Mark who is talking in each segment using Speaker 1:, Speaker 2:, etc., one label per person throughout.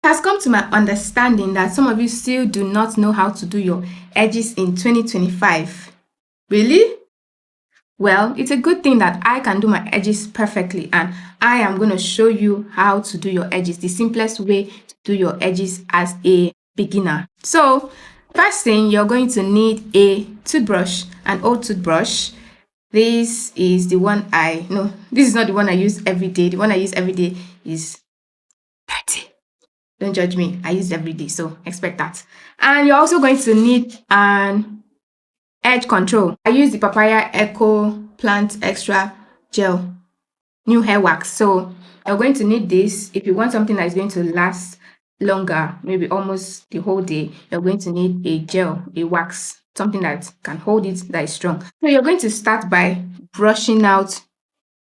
Speaker 1: It has come to my understanding that some of you still do not know how to do your edges in 2025. Really? Well, it's a good thing that I can do my edges perfectly, and I am going to show you how to do your edges, the simplest way to do your edges as a beginner. So, first thing, you're going to need a toothbrush, an old toothbrush. This is the one this is not the one I use every day. The one I use every day is dirty. Don't judge me. I use it every day, so expect that. And you're also going to need an edge control. I use the Papaya Eco Plant Extra Gel New Hair Wax. So you're going to need this. If you want something that is going to last longer, maybe almost the whole day, you're going to need a gel, a wax, something that can hold it, that is strong. So you're going to start by brushing out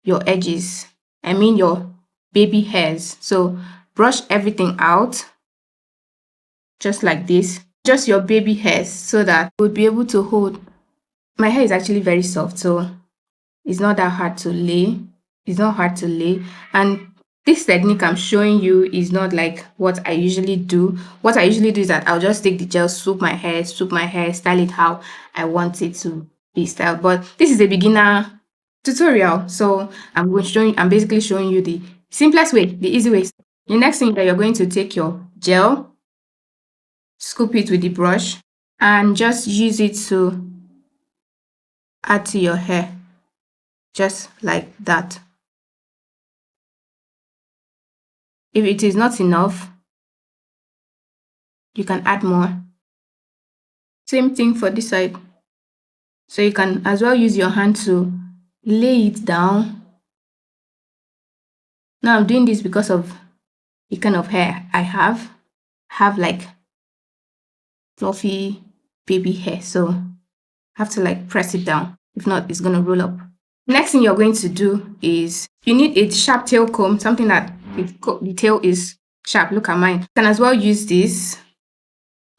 Speaker 1: your edges. I mean your baby hairs. So brush everything out just like this. Just your baby hairs, so that you would be able to hold. My hair is actually very soft, so it's not that hard to lay. It's not hard to lay. And this technique I'm showing you is not like what I usually do. What I usually do is that I'll just take the gel, swoop my hair, style it how I want it to be styled. But this is a beginner tutorial, so I'm basically showing you the simplest way, the easy way. The next thing that you're going to take your gel, scoop it with the brush, and just use it to add to your hair, just like that. If it is not enough, you can add more. Same thing for this side. So you can as well use your hand to lay it down. Now I'm doing this because of the kind of hair I have. Like fluffy baby hair, so I have to like press it down. If not, it's gonna roll up. Next thing you're going to do is you need a sharp tail comb, something that the tail is sharp. Look at mine. You can as well use this,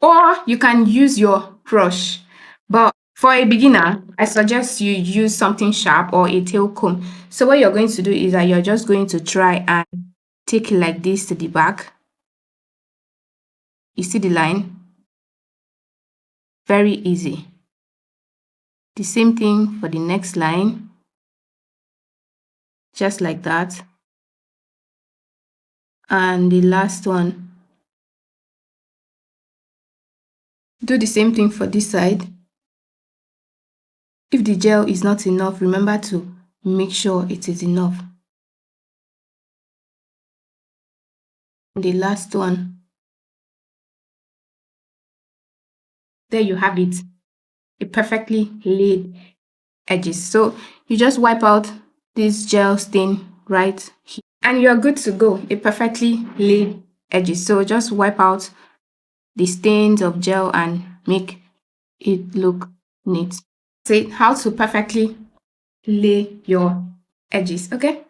Speaker 1: or you can use your brush. But for a beginner, I suggest you use something sharp or a tail comb. So what you're going to do is that you're just going to try and take it like this to the back. You see the line? Very easy. The same thing for the next line. Just like that. And the last one. Do the same thing for this side. If the gel is not enough, remember to make sure it is enough. The last one. There you have it. A perfectly laid edges. So you just wipe out this gel stain right here, and you're good to go. A perfectly laid edges. So just wipe out the stains of gel and make it look neat. Say how to perfectly lay your edges. Okay,